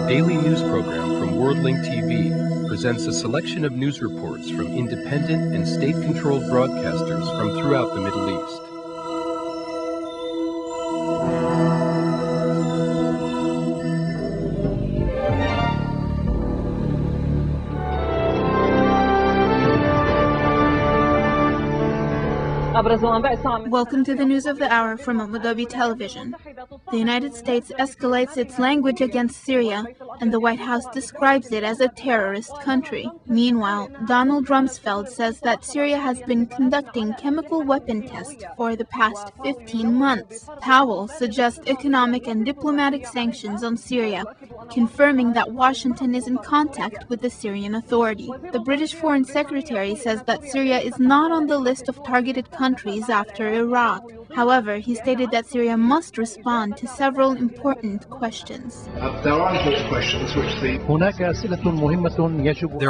daily news program from Worldlink TV presents a selection of news reports from independent and state-controlled broadcasters from throughout the Middle East. Welcome to the news of the hour from Dhabi Television. The United States escalates its language against Syria, and the White House describes it as a terrorist country. Meanwhile, Donald Rumsfeld says that Syria has been conducting chemical weapon tests for the past 15 months. Powell suggests economic and diplomatic sanctions on Syria, confirming that Washington is in contact with the Syrian Authority. The British Foreign Secretary says that Syria is not on the list of targeted countries after Iraq. However, he stated that Syria must respond to several important questions. There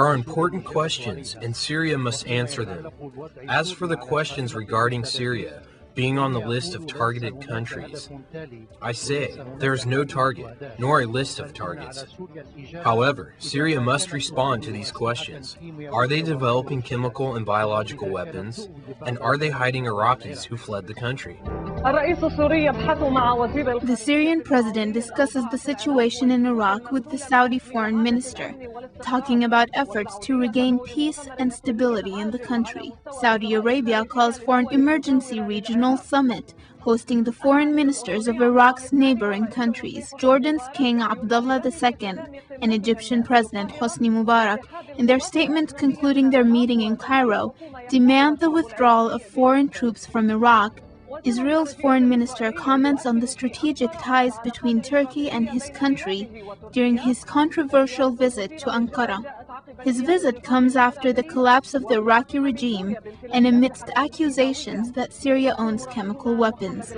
are important questions, and Syria must answer them. As for the questions regarding Syria being on the list of targeted countries, I say there is no target, nor a list of targets. However, Syria must respond to these questions. Are they developing chemical and biological weapons? And are they hiding Iraqis who fled the country? The Syrian president discusses the situation in Iraq with the Saudi foreign minister, talking about efforts to regain peace and stability in the country. Saudi Arabia calls for an emergency regional summit, hosting the foreign ministers of Iraq's neighboring countries. Jordan's King Abdullah II and Egyptian President Hosni Mubarak, in their statements concluding their meeting in Cairo, demand the withdrawal of foreign troops from Iraq. Israel's foreign minister comments on the strategic ties between Turkey and his country during his controversial visit to Ankara. His visit comes after the collapse of the Iraqi regime and amidst accusations that Syria owns chemical weapons.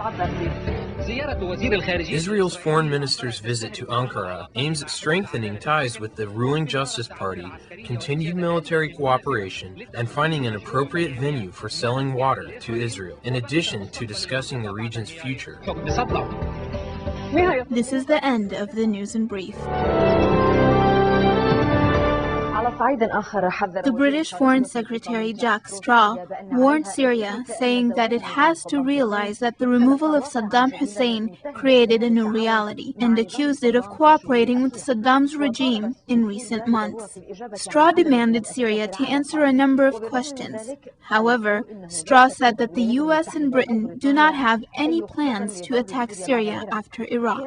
Israel's foreign minister's visit to Ankara aims at strengthening ties with the ruling Justice Party, continued military cooperation, and finding an appropriate venue for selling water to Israel, in addition to discussing the region's future. This is the end of the news in brief. The British Foreign Secretary Jack Straw warned Syria, saying that it has to realize that the removal of Saddam Hussein created a new reality, and accused it of cooperating with Saddam's regime in recent months. Straw demanded Syria to answer a number of questions. However, Straw said that the U.S. and Britain do not have any plans to attack Syria after Iraq.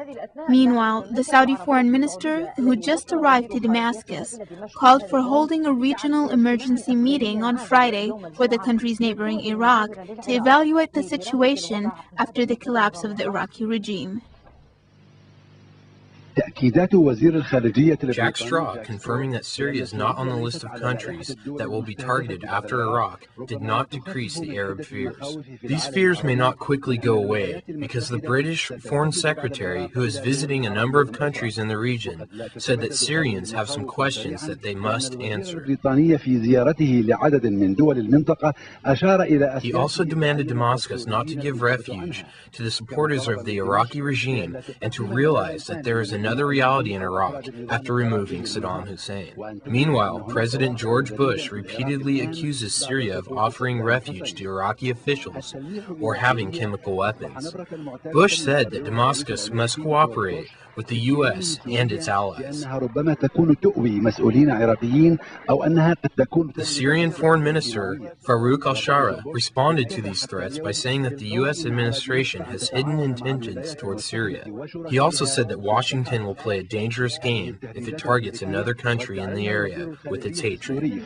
Meanwhile, the Saudi foreign minister, who just arrived to Damascus, called for holding a regional emergency meeting on Friday for the country's neighboring Iraq to evaluate the situation after the collapse of the Iraqi regime. Jack Straw, confirming that Syria is not on the list of countries that will be targeted after Iraq, did not decrease the Arab fears. These fears may not quickly go away, because the British Foreign Secretary, who is visiting a number of countries in the region, said that Syrians have some questions that they must answer. He also demanded Damascus not to give refuge to the supporters of the Iraqi regime and to realize that there is another reality in Iraq after removing Saddam Hussein. Meanwhile, President George Bush repeatedly accuses Syria of offering refuge to Iraqi officials or having chemical weapons. Bush said that Damascus must cooperate with the U.S. and its allies. The Syrian Foreign Minister, Farouk al-Shara, responded to these threats by saying that the U.S. administration has hidden intentions towards Syria. He also said that Washington will play a dangerous game if it targets another country in the area with its hatred. In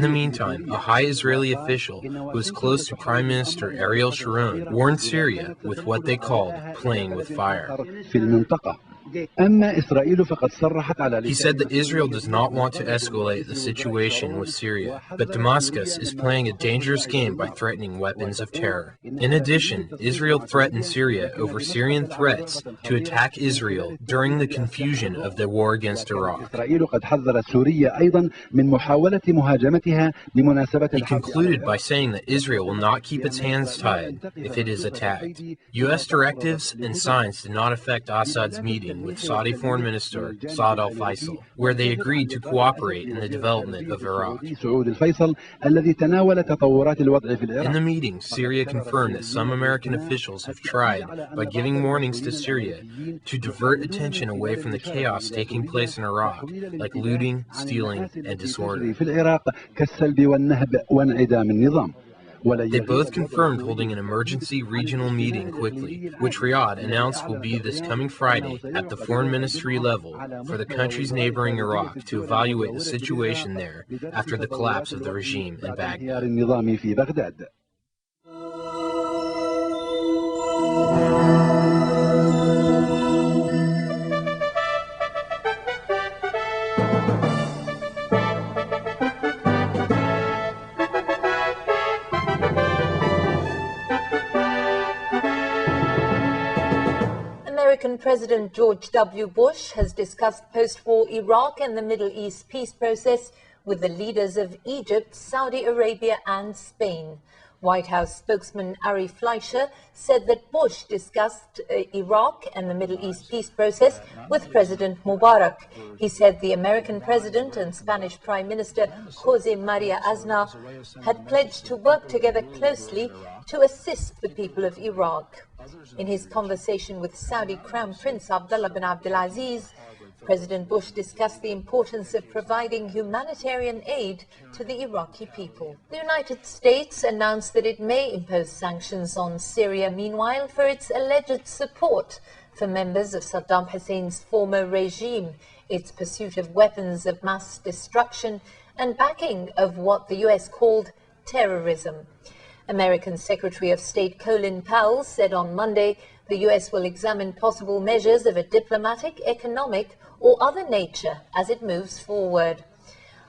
the meantime, a high Israeli official who is close to Prime Minister Ariel Sharon warned Syria with what they called playing with fire. He said that Israel does not want to escalate the situation with Syria, but Damascus is playing a dangerous game by threatening weapons of terror. In addition, Israel threatened Syria over Syrian threats to attack Israel during the confusion of the war against Iraq. He concluded by saying that Israel will not keep its hands tied if it is attacked. U.S. directives and signs did not affect Assad's meeting with Saudi Foreign Minister Saad al-Faisal, where they agreed to cooperate in the development of Iraq. In the meeting, Syria confirmed that some American officials have tried, by giving warnings to Syria, to divert attention away from the chaos taking place in Iraq, like looting, stealing, and disorder. They both confirmed holding an emergency regional meeting quickly, which Riyadh announced will be this coming Friday at the foreign ministry level for the countries neighboring Iraq to evaluate the situation there after the collapse of the regime in Baghdad. American President George W. Bush has discussed post-war Iraq and the Middle East peace process with the leaders of Egypt, Saudi Arabia and Spain. White House spokesman Ari Fleischer said that Bush discussed Iraq and the Middle East peace process with President Mubarak. He said the American president and Spanish Prime Minister Jose Maria Aznar had pledged to work together closely to assist the people of Iraq. In his conversation with Saudi Crown Prince Abdullah bin Abdulaziz, President Bush discussed the importance of providing humanitarian aid to the Iraqi people. The United States announced that it may impose sanctions on Syria, meanwhile, for its alleged support for members of Saddam Hussein's former regime, its pursuit of weapons of mass destruction, and backing of what the U.S. called terrorism. American Secretary of State Colin Powell said on Monday the U.S. will examine possible measures of a diplomatic, economic, or other nature as it moves forward.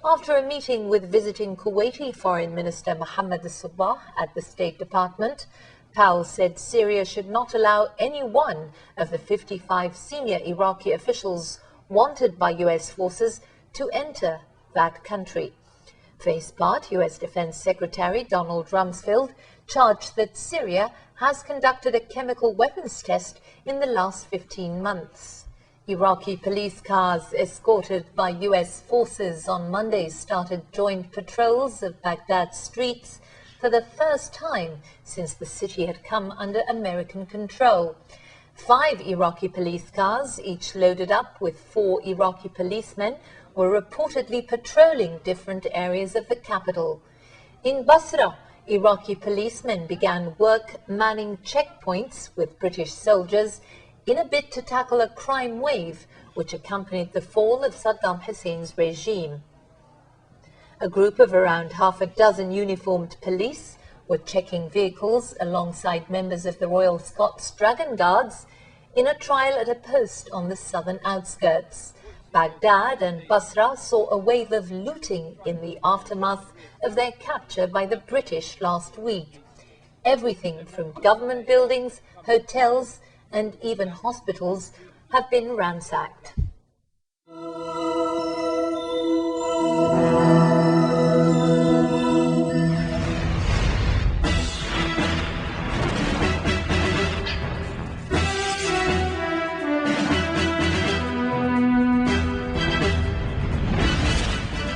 After a meeting with visiting Kuwaiti Foreign Minister Mohammed al-Sabah at the State Department, Powell said Syria should not allow any one of the 55 senior Iraqi officials wanted by U.S. forces to enter that country. For his part, U.S. Defense Secretary Donald Rumsfeld charged that Syria has conducted a chemical weapons test in the last 15 months. Iraqi police cars escorted by U.S. forces on Monday started joint patrols of Baghdad streets for the first time since the city had come under American control. 5 Iraqi police cars, each loaded up with 4 Iraqi policemen, were reportedly patrolling different areas of the capital. In Basra, Iraqi policemen began work manning checkpoints with British soldiers in a bid to tackle a crime wave which accompanied the fall of Saddam Hussein's regime. A group of around half a dozen uniformed police were checking vehicles alongside members of the Royal Scots Dragon Guards in a trial at a post on the southern outskirts. Baghdad and Basra saw a wave of looting in the aftermath of their capture by the British last week. Everything from government buildings, hotels, and even hospitals have been ransacked.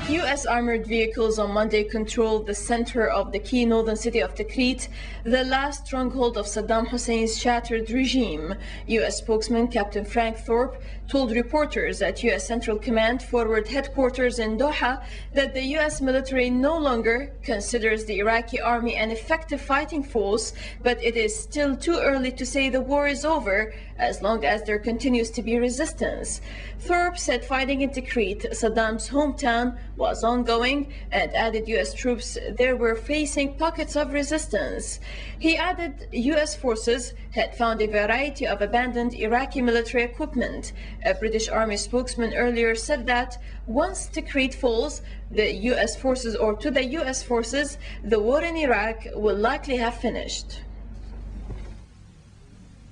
U.S. armored vehicles on Monday controlled the center of the key northern city of Tikrit, the last stronghold of Saddam Hussein's shattered regime. U.S. spokesman Captain Frank Thorpe told reporters at U.S. Central Command Forward Headquarters in Doha that the U.S. military no longer considers the Iraqi army an effective fighting force, but it is still too early to say the war is over as long as there continues to be resistance. Thorpe said fighting in Tikrit, Saddam's hometown, was ongoing ongoing and added U.S. troops there were facing pockets of resistance. He added U.S. forces had found a variety of abandoned Iraqi military equipment. A British Army spokesman earlier said that once Tikrit falls, to the U.S. forces, the war in Iraq will likely have finished.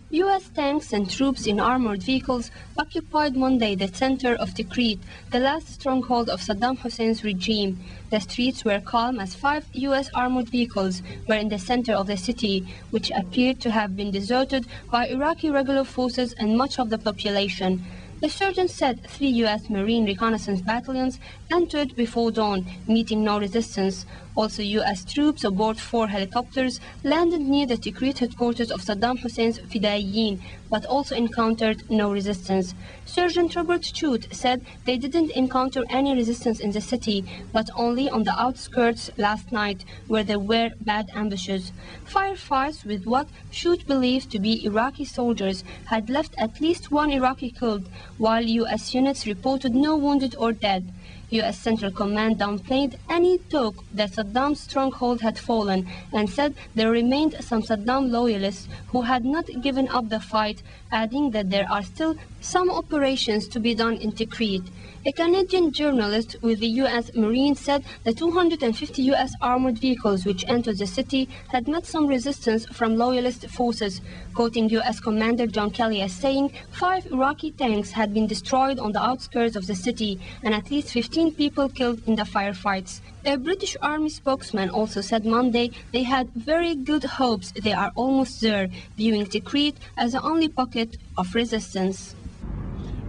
U.S. tanks and troops in armored vehicles occupied Monday the center of Tikrit, the last stronghold of Saddam Hussein's regime. The streets were calm as 5 U.S. armored vehicles were in the center of the city, which appeared to have been deserted by Iraqi regular forces and much of the population. The surgeon said 3 U.S. Marine reconnaissance battalions entered before dawn, meeting no resistance. Also, U.S. troops aboard 4 helicopters landed near the Tikrit headquarters of Saddam Hussein's Fidayeen, but also encountered no resistance. Sergeant Robert Chute said they didn't encounter any resistance in the city, but only on the outskirts last night, where there were bad ambushes. Firefights with what Chute believed to be Iraqi soldiers had left at least 1 Iraqi killed, while U.S. units reported no wounded or dead. U.S. Central Command downplayed any talk that Saddam's stronghold had fallen and said there remained some Saddam loyalists who had not given up the fight, adding that there are still some operations to be done in Tikrit. A Canadian journalist with the U.S. Marines said the 250 U.S. armored vehicles which entered the city had met some resistance from loyalist forces, quoting U.S. Commander John Kelly as saying 5 Iraqi tanks had been destroyed on the outskirts of the city and at least 15 people killed in the firefights. A British Army spokesman also said Monday they had very good hopes they are almost there, viewing Tikrit as the only pocket of resistance.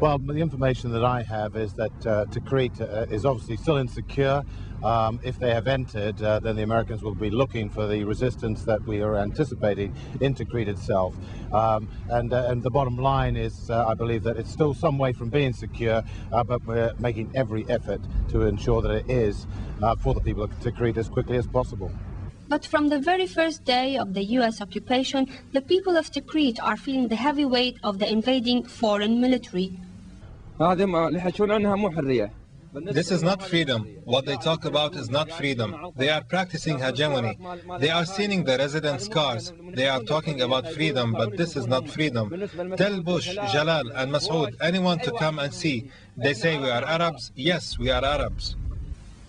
Well, the information that I have is that Tikrit is obviously still insecure. If they have entered, then the Americans will be looking for the resistance that we are anticipating in Tikrit itself. And the bottom line is, I believe that it's still some way from being secure, but we're making every effort to ensure that it is for the people of Tikrit as quickly as possible. But from the very first day of the U.S. occupation, the people of Tikrit are feeling the heavy weight of the invading foreign military. This is not freedom. What they talk about is not freedom. They are practicing hegemony. They are stealing the residents' cars. They are talking about freedom, but this is not freedom. Tell Bush, Jalal, and Masoud, anyone to come and see. They say we are Arabs. Yes, we are Arabs.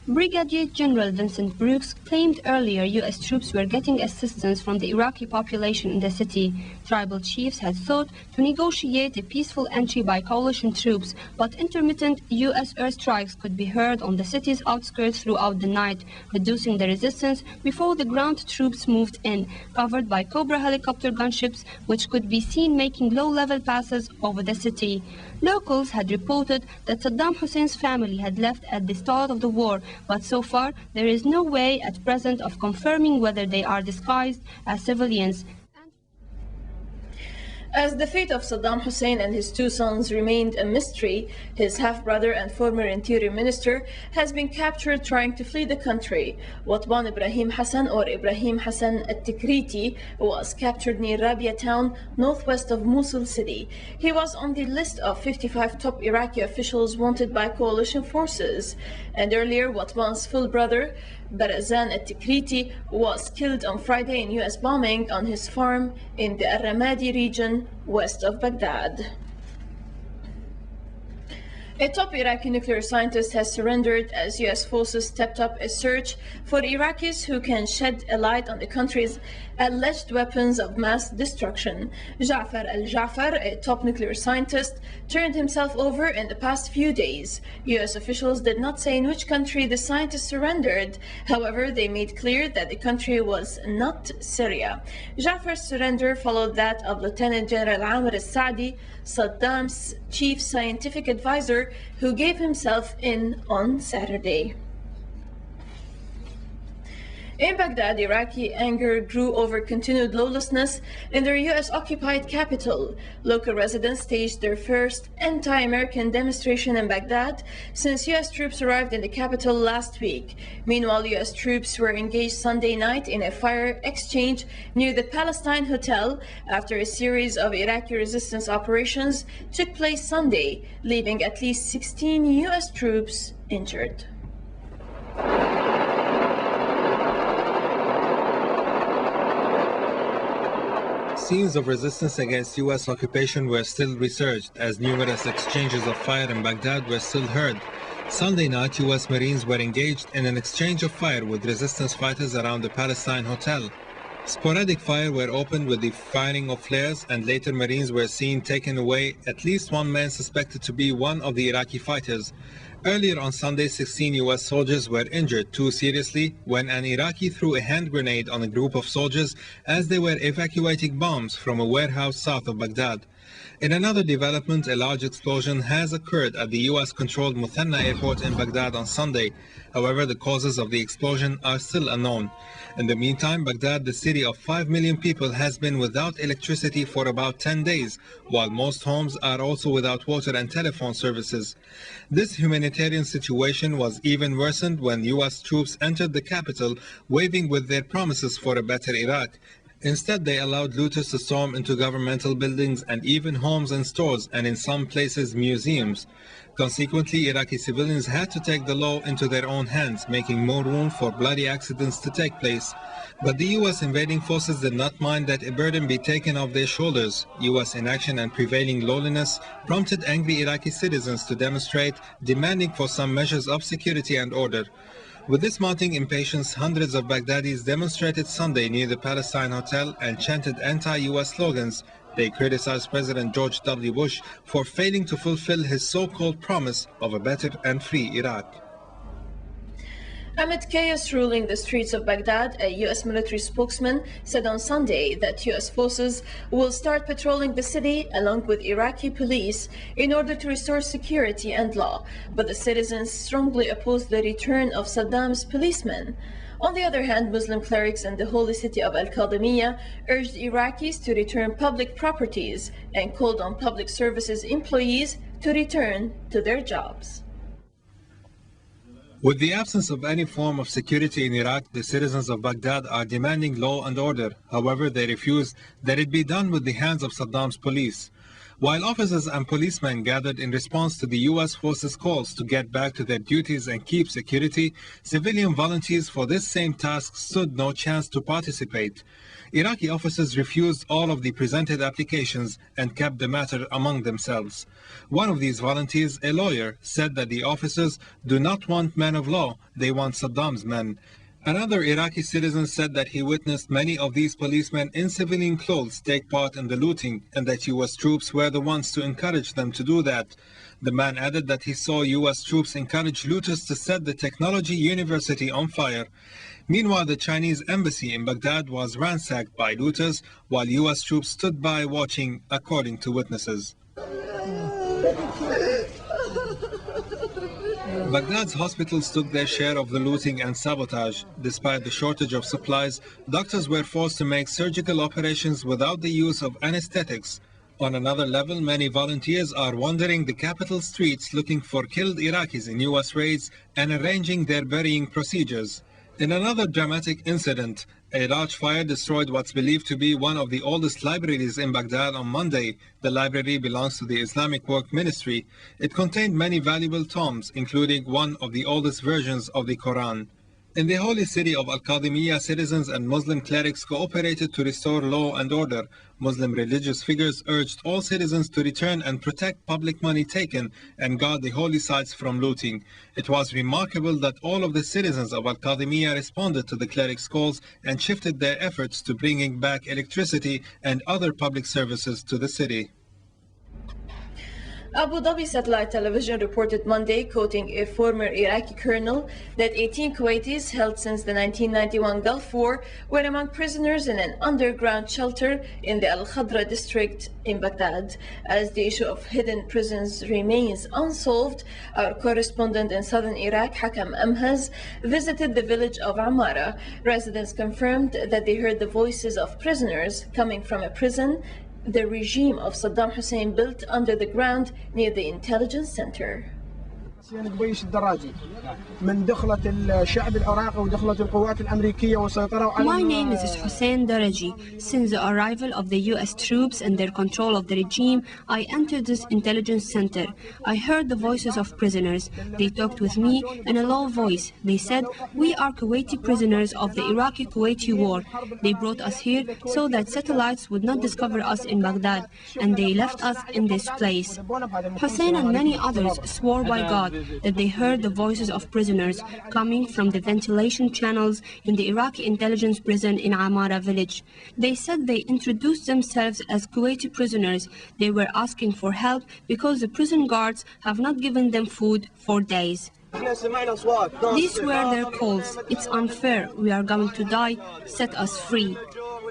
Brigadier General Vincent Brooks claimed earlier U.S. troops were getting assistance from the Iraqi population in the city. Tribal chiefs had sought to negotiate a peaceful entry by coalition troops, but intermittent U.S. airstrikes could be heard on the city's outskirts throughout the night, reducing the resistance before the ground troops moved in, covered by Cobra helicopter gunships, which could be seen making low-level passes over the city. Locals had reported that Saddam Hussein's family had left at the start of the war, but so far there is no way at present of confirming whether they are disguised as civilians. As the fate of Saddam Hussein and his 2 sons remained a mystery, his half-brother and former interior minister has been captured trying to flee the country. Watwan Ibrahim Hassan, or Ibrahim Hassan al-Tikriti, was captured near Rabia town, northwest of Mosul city. He was on the list of 55 top Iraqi officials wanted by coalition forces. And earlier, Watwan's full brother, Barazan al-Tikriti, was killed on Friday in U.S. bombing on his farm in the Al-Ramadi region west of Baghdad. A top Iraqi nuclear scientist has surrendered as U.S. forces stepped up a search for Iraqis who can shed a light on the country's alleged weapons of mass destruction. Ja'far al-Ja'far, a top nuclear scientist, turned himself over in the past few days. U.S. officials did not say in which country the scientist surrendered. However, they made clear that the country was not Syria. Ja'far's surrender followed that of Lieutenant General Amr al-Saadi, Saddam's chief scientific advisor, who gave himself in on Saturday. In Baghdad, Iraqi anger grew over continued lawlessness in their U.S.-occupied capital. Local residents staged their first anti-American demonstration in Baghdad since U.S. troops arrived in the capital last week. Meanwhile, U.S. troops were engaged Sunday night in a fire exchange near the Palestine Hotel after a series of Iraqi resistance operations took place Sunday, leaving at least 16 U.S. troops injured. Scenes of resistance against U.S. occupation were still resurged as numerous exchanges of fire in Baghdad were still heard. Sunday night, U.S. Marines were engaged in an exchange of fire with resistance fighters around the Palestine hotel. Sporadic fire were opened with the firing of flares, and later Marines were seen taking away at least one man suspected to be one of the Iraqi fighters. Earlier on Sunday, 16 U.S. soldiers were injured, 2 seriously, when an Iraqi threw a hand grenade on a group of soldiers as they were evacuating bombs from a warehouse south of Baghdad. In another development, a large explosion has occurred at the U.S.-controlled Muthanna airport in Baghdad on Sunday. However, the causes of the explosion are still unknown. In the meantime, Baghdad, the city of 5 million people, has been without electricity for about 10 days, while most homes are also without water and telephone services. This humanitarian situation was even worsened when U.S. troops entered the capital, waving with their promises for a better Iraq. Instead, they allowed looters to storm into governmental buildings and even homes and stores, and in some places museums. Consequently, Iraqi civilians had to take the law into their own hands, making more room for bloody accidents to take place. But the U.S. invading forces did not mind that a burden be taken off their shoulders. U.S. inaction and prevailing lawlessness prompted angry Iraqi citizens to demonstrate, demanding for some measures of security and order. With this mounting impatience, hundreds of Baghdadis demonstrated Sunday near the Palestine Hotel and chanted anti-U.S. slogans. They criticized President George W. Bush for failing to fulfill his so-called promise of a better and free Iraq. Amid chaos ruling the streets of Baghdad, a U.S. military spokesman said on Sunday that U.S. forces will start patrolling the city along with Iraqi police in order to restore security and law, but the citizens strongly opposed the return of Saddam's policemen. On the other hand, Muslim clerics in the holy city of Al-Qadamiyah urged Iraqis to return public properties and called on public services employees to return to their jobs. With the absence of any form of security in Iraq, the citizens of Baghdad are demanding law and order. However, they refuse that it be done with the hands of Saddam's police. While officers and policemen gathered in response to the U.S. forces' calls to get back to their duties and keep security, civilian volunteers for this same task stood no chance to participate. Iraqi officers refused all of the presented applications and kept the matter among themselves. One of these volunteers, a lawyer, said that the officers do not want men of law, they want Saddam's men. Another Iraqi citizen said that he witnessed many of these policemen in civilian clothes take part in the looting and that U.S. troops were the ones to encourage them to do that. The man added that he saw U.S. troops encourage looters to set the technology university on fire. Meanwhile, the Chinese embassy in Baghdad was ransacked by looters while U.S. troops stood by watching, according to witnesses. Baghdad's hospitals took their share of the looting and sabotage. Despite the shortage of supplies, doctors were forced to make surgical operations without the use of anesthetics. On another level, many volunteers are wandering the capital streets looking for killed Iraqis in U.S. raids and arranging their burying procedures. In another dramatic incident, a large fire destroyed what's believed to be one of the oldest libraries in Baghdad on Monday. The library belongs to the Islamic Work Ministry. It contained many valuable tomes, including one of the oldest versions of the Quran. In the holy city of Al-Qadimiyah, citizens and Muslim clerics cooperated to restore law and order. Muslim religious figures urged all citizens to return and protect public money taken and guard the holy sites from looting. It was remarkable that all of the citizens of Al-Qadimiyah responded to the clerics' calls and shifted their efforts to bringing back electricity and other public services to the city. Abu Dhabi satellite television reported Monday, quoting a former Iraqi colonel, that 18 Kuwaitis held since the 1991 Gulf War were among prisoners in an underground shelter in the Al-Khadra district in Baghdad. As the issue of hidden prisons remains unsolved, our correspondent in southern Iraq, Hakam Amhaz, visited the village of Amara. Residents confirmed that they heard the voices of prisoners coming from a prison the regime of Saddam Hussein built under the ground near the intelligence center. My name is Hussein Daraji. Since the arrival of the U.S. troops and their control of the regime, I entered this intelligence center. I heard the voices of prisoners. They talked with me in a low voice. They said, "We are Kuwaiti prisoners of the Iraqi-Kuwaiti war. They brought us here so that satellites would not discover us in Baghdad, and they left us in this place." Hussein and many others swore by God that they heard the voices of prisoners coming from the ventilation channels in the Iraqi intelligence prison in Amara village. They said they introduced themselves as Kuwaiti prisoners. They were asking for help because the prison guards have not given them food for days. These were their calls. "It's unfair. We are going to die. Set us free."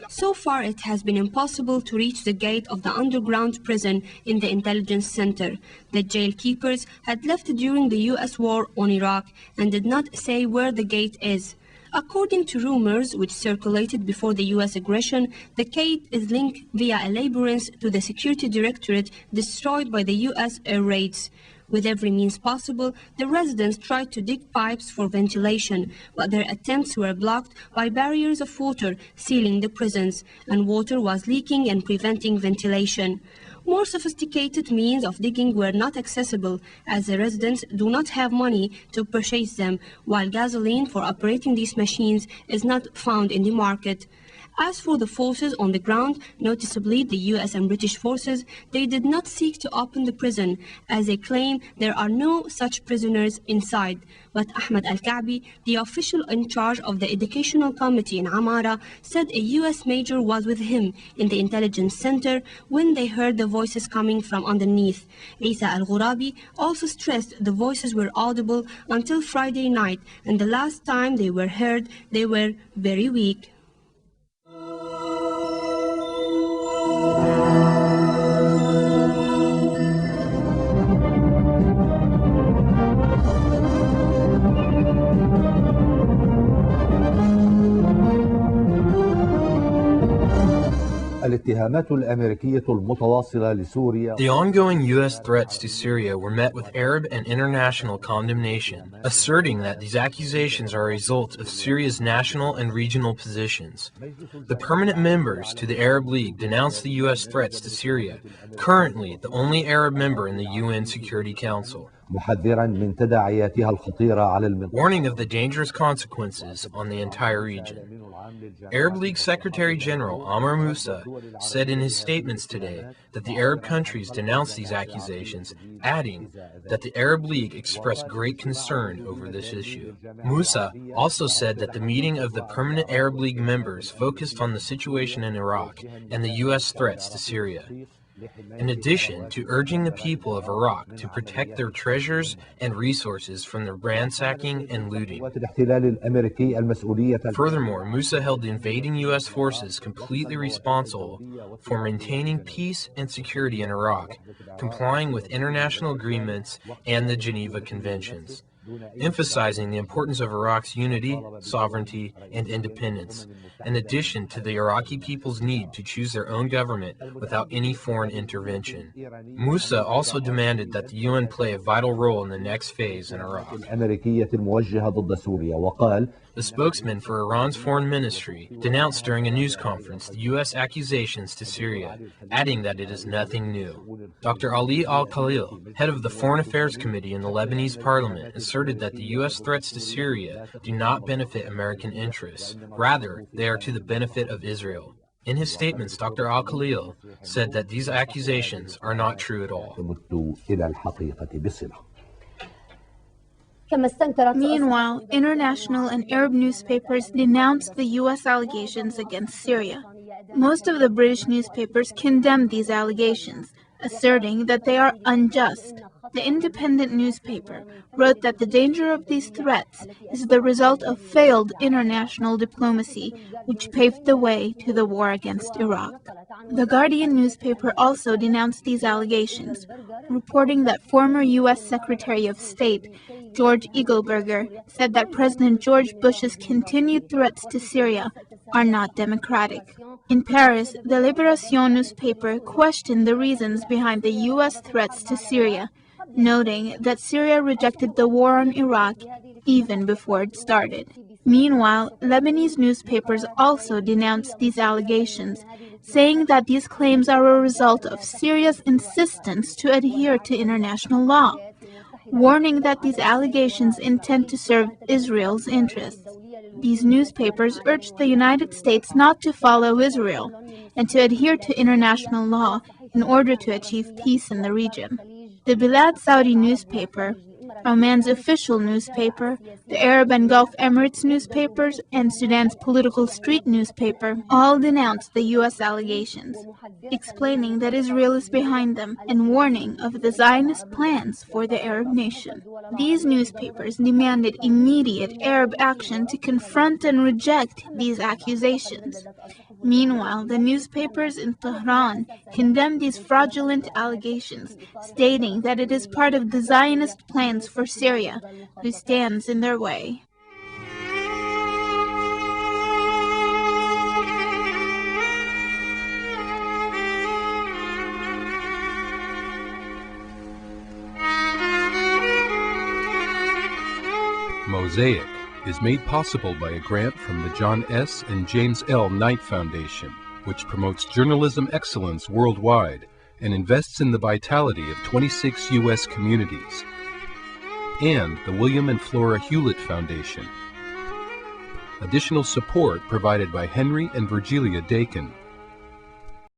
So far, it has been impossible to reach the gate of the underground prison in the intelligence center. The jail keepers had left during the U.S. war on Iraq and did not say where the gate is. According to rumors which circulated before the U.S. aggression, the gate is linked via a labyrinth to the Security Directorate destroyed by the U.S. air raids. With every means possible, the residents tried to dig pipes for ventilation, but their attempts were blocked by barriers of water sealing the prisons, and water was leaking and preventing ventilation. More sophisticated means of digging were not accessible, as the residents do not have money to purchase them, while gasoline for operating these machines is not found in the market. As for the forces on the ground, noticeably the U.S. and British forces, they did not seek to open the prison, as they claim there are no such prisoners inside. But Ahmed Al-Ka'bi, the official in charge of the educational committee in Amara, said a U.S. major was with him in the intelligence center when they heard the voices coming from underneath. Isa Al-Ghurabi also stressed the voices were audible until Friday night, and the last time they were heard, they were very weak. The ongoing U.S. threats to Syria were met with Arab and international condemnation, asserting that these accusations are a result of Syria's national and regional positions. The permanent members to the Arab League denounced the U.S. threats to Syria, currently the only Arab member in the UN Security Council, warning of the dangerous consequences on the entire region. Arab League Secretary General Amr Moussa said in his statements today that the Arab countries denounced these accusations, adding that the Arab League expressed great concern over this issue. Moussa also said that the meeting of the permanent Arab League members focused on the situation in Iraq and the U.S. threats to Syria, in addition to urging the people of Iraq to protect their treasures and resources from the ransacking and looting. Furthermore, Moussa held the invading U.S. forces completely responsible for maintaining peace and security in Iraq, complying with international agreements and the Geneva Conventions, emphasizing the importance of Iraq's unity, sovereignty, and independence, in addition to the Iraqi people's need to choose their own government without any foreign intervention. Moussa also demanded that the UN play a vital role in the next phase in Iraq. The spokesman for Iran's foreign ministry denounced during a news conference the U.S. accusations to Syria, adding that it is nothing new. Dr. Ali Al-Khalil, head of the Foreign Affairs Committee in the Lebanese parliament, asserted that the U.S. threats to Syria do not benefit American interests. Rather, they are to the benefit of Israel. In his statements, Dr. Al-Khalil said that these accusations are not true at all. Meanwhile, international and Arab newspapers denounced the U.S. allegations against Syria. Most of the British newspapers condemned these allegations, asserting that they are unjust. The Independent newspaper wrote that the danger of these threats is the result of failed international diplomacy, which paved the way to the war against Iraq. The Guardian newspaper also denounced these allegations, reporting that former U.S. Secretary of State George Eagleburger said that President George Bush's continued threats to Syria are not democratic. In Paris, the Libération newspaper questioned the reasons behind the U.S. threats to Syria, noting that Syria rejected the war on Iraq even before it started. Meanwhile, Lebanese newspapers also denounced these allegations, saying that these claims are a result of Syria's insistence to adhere to international law, warning that these allegations intend to serve Israel's interests. These newspapers urged the United States not to follow Israel and to adhere to international law in order to achieve peace in the region. The Bilad Saudi newspaper, Oman's official newspaper, the Arab and Gulf Emirates newspapers, and Sudan's political street newspaper all denounced the U.S. allegations, explaining that Israel is behind them and warning of the Zionist plans for the Arab nation. These newspapers demanded immediate Arab action to confront and reject these accusations. Meanwhile, the newspapers in Tehran condemned these fraudulent allegations, stating that it is part of the Zionist plans for Syria, who stands in their way. Mosaic is made possible by a grant from the John S. and James L. Knight Foundation, which promotes journalism excellence worldwide and invests in the vitality of 26 U.S. communities, and the William and Flora Hewlett Foundation. Additional support provided by Henry and Virgilia Dakin.